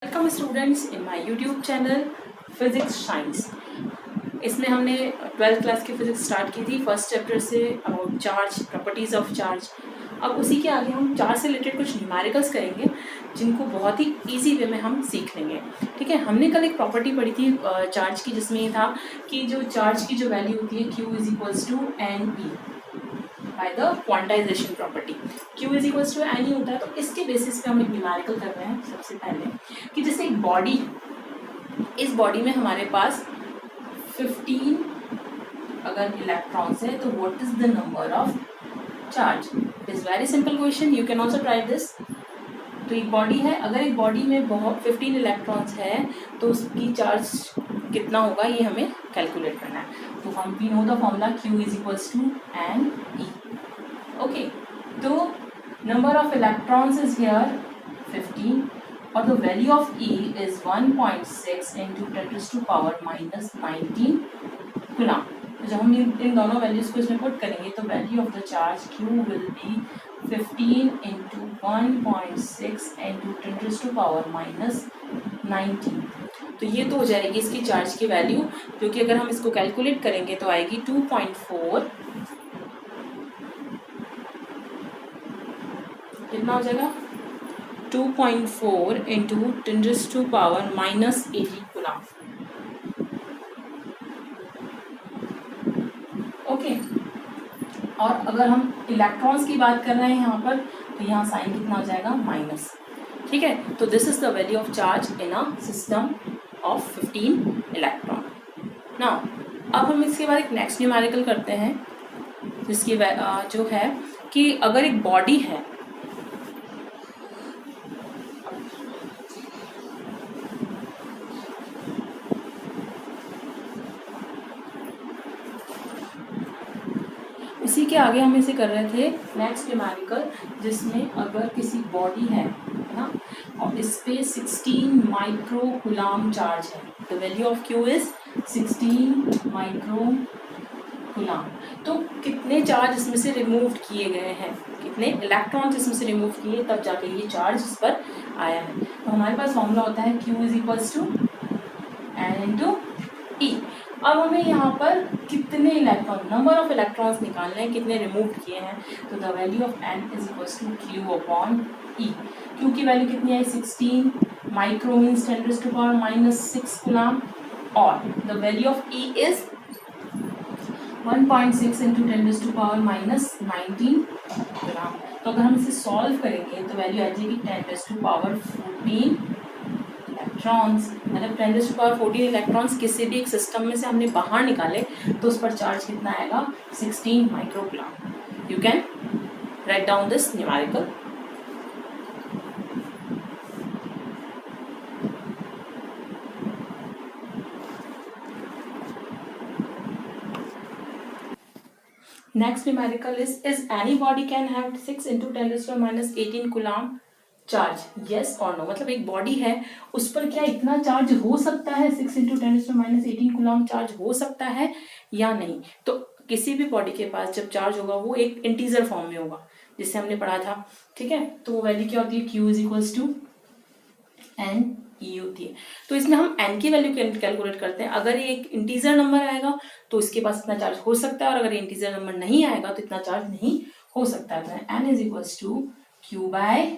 Welcome students in my YouTube channel physics science. इसमें हमने 12th class की physics start की थी first chapter say about charge, properties of charge. अब उसी के आगे हम चार्ज से रिलेटेड कुछ न्यूमेरिकल्स करेंगे जिनको बहुत ही इजी वे में हम सीख लेंगे। ठीक है, हमने कल एक प्रॉपर्टी पढ़ी थी चार्ज की, जिसमें ये था कि जो चार्ज की जो वैल्यू होती है Q is equals to n e by the quantization property. Q is equals to n e होता है। तो इसके बेसिस पे हम एक न्यूमेरिकल कर रहे हैं सबसे पहले कि जैसे एक बॉडी, इस बॉडी में हमारे पास 15 अगर इलेक्ट्रॉन्स है तो what is the number of charge. It is very simple question, you can also try this. तो एक बॉडी है, अगर एक बॉडी में बहुत 15 इलेक्ट्रॉन्स है तो उसकी चार्ज कितना होगा ये हमें कैलकुलेट करना है। तो हम we know the formula Q is equals to n e. Okay, तो number of electrons is here 15 और the value of E is 1.6 into 10 raised to power minus 19 coulomb. तो जब हम इन दोनों वैल्यूज को इसमें पुट करेंगे तो value of the charge Q will be 15 into 1.6 into 10 raised to power minus 19। तो ये तो हो जाएगी इसकी चार्ज की वैल्यू, जो कि अगर हम इसको कैलकुलेट करेंगे तो आएगी 2.4। कितना हो जाएगा 2.4 into 10 raised to power minus 18 coulomb. Okay, और अगर हम इलेक्ट्रॉन्स की बात कर रहे हैं यहाँ पर तो यहाँ साइन कितना हो जाएगा माइनस। ठीक है, तो this is the value of charge in a system of 15 electron. Now अब हम इसके बाद एक नेक्स्ट न्यूमेरिकल करते हैं जिसकी जो है कि अगर एक बॉडी है, इसी के आगे हम इसे कर रहे थे नेक्स्ट न्यूमेरिकल, जिसमें अगर किसी बॉडी है ना और इस पे 16 माइक्रो कूलम चार्ज है, the value of Q is 16 micro coulomb. तो कितने चार्ज इसमें से रिमूव किए गए हैं, कितने इलेक्ट्रॉन्स इसमें से रिमूव किए तब जाके ये चार्ज इस पर आया है। तो हमारे पास फॉर्मूला होता है Q is equals to n into e. अब हमें यहाँ पर कितने इलेक्ट्रॉन, नंबर ऑफ इलेक्ट्रॉन्स निकालने हैं, कितने रिमूव किए हैं। तो the value of n is equals to Q upon e. Q की वैल्यू कितनी है 16 micro means 10 raised to power minus 6 coulomb, और the value of E is 1.6 into 10 raised to power minus 19 coulomb. तो अगर हम इसे सॉल्व करेंगे तो वैल्यू आ जाएगी 10 raised to power 14 इलेक्ट्रॉन्स। मतलब 10 raised to power 14 इलेक्ट्रॉन्स किसी भी एक सिस्टम में से हमने बाहर निकाले तो उस पर चार्ज कितना आएगा 16 micro coulomb. You can write down this numerical. Next numerical is any body can have 6 into 10 raised to minus 18 coulomb charge, yes और no। मतलब एक बॉडी है उस पर क्या इतना चार्ज हो सकता है, 6 into 10 raised to minus 18 coulomb charge हो सकता है या नहीं। तो किसी भी बॉडी के पास जब चार्ज होगा वो एक इंटीजर फॉर्म में होगा, जिससे हमने पढ़ा था। ठीक है, तो वो वैल्यू क्या होती है Q is equals to n e होती है। तो इसमें हम n की वैल्यू कैलकुलेट करते हैं। अगर ये एक इंटीजर नंबर आएगा तो इसके पास इतना चार्ज हो सकता है, और अगर इंटीजर नंबर नहीं आएगा तो इतना चार्ज नहीं हो सकता है। तो n is equals to Q by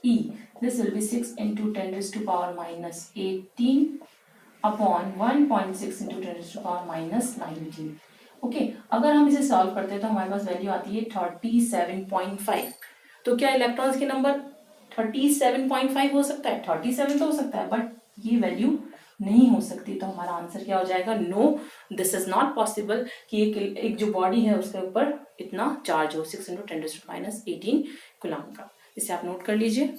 E। This will be 6 into 10 raised to power minus 18 upon 1.6 into 10 raised to power minus 19। Okay, अगर हम इसे सॉल्व करते हैं तो हमारे पास वैल्यू आती है 37.5। तो क्या इलेक्ट्रॉन्स के नंबर 37.5 हो सकता है? 37 तो हो सकता है, बट ये वैल्यू नहीं हो सकती। तो हमारा आंसर क्या हो जाएगा, no, this is not possible कि एक जो बॉडी है उसके ऊपर इतना चार्ज हो 6 into 10 raised to minus 18 coulomb का। इसे आप नोट कर लीजिए।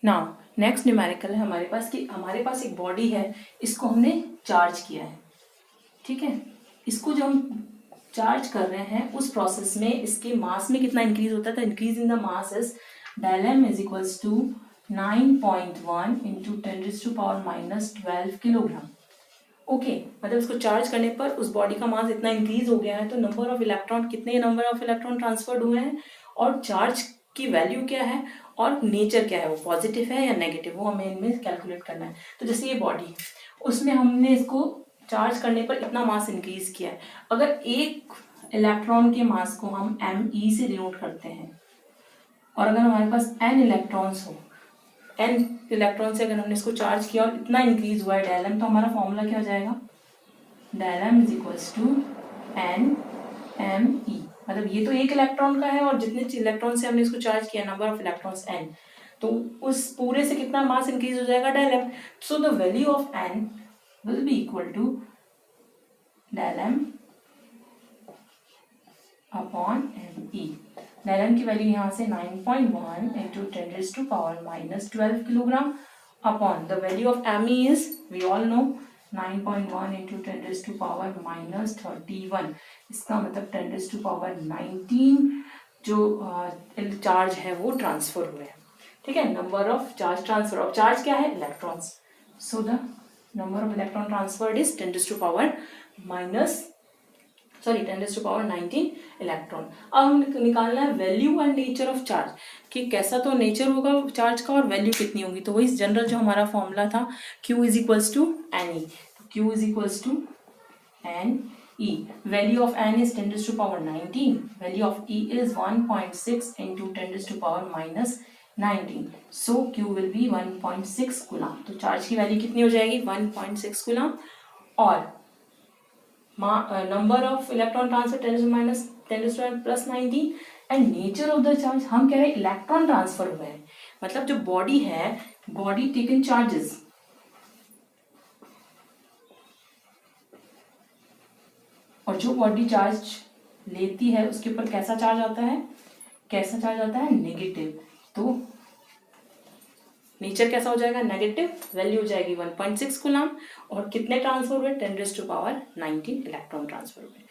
नाउ नेक्स्ट न्यूमेरिकल है हमारे पास कि हमारे पास एक बॉडी है, इसको हमने चार्ज किया है। ठीक है, इसको जो हम चार्ज कर रहे हैं उस प्रोसेस में इसके मास में कितना इंक्रीज होता है। तो increase in the mass is del m is equals to 9.1 into 10 raised to power minus 12 kilogram. Okay मतलब इसको चार्ज करने पर उस बॉडी का मास इतना इंक्रीज हो गया है, तो नंबर ऑफ इलेक्ट्रॉन, कितने नंबर ऑफ इलेक्ट्रॉन ट्रांसफर्ड हुए हैं और चार्ज की वैल्यू क्या है और नेचर क्या है, वो पॉजिटिव है या नेगेटिव, वो हमें इनमें कैलकुलेट करना है। तो जैसे ये बॉडी है, उसमें हमने इसको चार्ज करने पर इतना मास इंक्रीज किया है। अगर एक इलेक्ट्रॉन के मास को हम me से डिनोट करते हैं और अगर हमारे पास n इलेक्ट्रॉन्स हो, n इलेक्ट्रॉन से अगर हमने इसको चार्ज किया और इतना इंक्रीज हुआ है डायलम, तो हमारा फॉर्मूला क्या हो जाएगा, डायलम इज इक्वल्स टू NMe। मतलब ये तो एक इलेक्ट्रॉन का है और जितने इलेक्ट्रॉन से हमने इसको चार्ज किया, नंबर ऑफ इलेक्ट्रॉन्स n, तो उस पूरे से कितना मास इंक्रीज हो जाएगा, delta m. So the value of n will be equal to delta m upon Me। Delta m की वैल्यू यहाँ से 9.1 into 10⁻⁻12 kilogram upon the value of Me is, we all know, 9.1 into 10⁻31। इसका मतलब 10⁻19 जो चार्ज है वो ट्रांसफर हुए हैं। ठीक है, number of charge transfer of charge क्या है, electrons. So the number of electron transferred is 10⁻19 electron. अब हम निकालना है value and nature of charge, कि कैसा तो नेचर होगा चार्ज का और वैल्यू कितनी होगी। तो वही जनरल जो हमारा फॉर्मूला था, Q is equals to NE। Q is equals to NE। Value of N is 10⁻19, value of E is 1.6 into 10⁻19। So Q will be 1.6 coulomb. तो चार्ज की वैल्यू कितनी हो जाएगी, 1.6 कूलम। और number of electron transfer 10⁻10⁻+19 and nature of the charge, हम कह रहे हैं इलेक्ट्रॉन ट्रांसफर हुए हैं, मतलब जो बॉडी है, बॉडी टेकन चार्जेस, और जो बॉडी चार्ज लेती है उसके ऊपर कैसा चार्ज आता है, नेगेटिव। तो नेचर कैसा हो जाएगा, नेगेटिव। वैल्यू हो जाएगी 1.6 कूलम और कितने ट्रांसफर हुए, 10⁻19 इलेक्ट्रॉन ट्रांसफर हुए।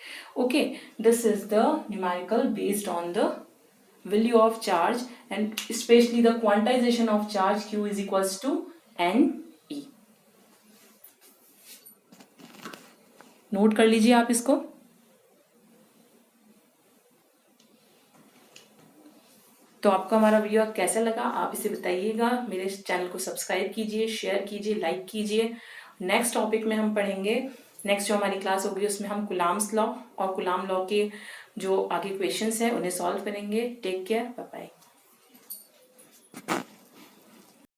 Okay, this is the numerical based on the value of charge and specially the quantization of charge Q is equals to NE। Note कर लीजिए आप इसको। तो आपको हमारा वीडियो कैसा लगा, आप इसे बताइएगा। मेरे चैनल को सब्सक्राइब कीजिए, शेयर कीजिए, लाइक कीजिए। नेक्स्ट टॉपिक में हम पढ़ेंगे, नेक्स्ट जो हमारी क्लास होगी उसमें हम कुलाम्स लॉ और कुलाम लॉ के जो आगे क्वेश्चंस हैं उन्हें सॉल्व करेंगे। Take care, bye bye.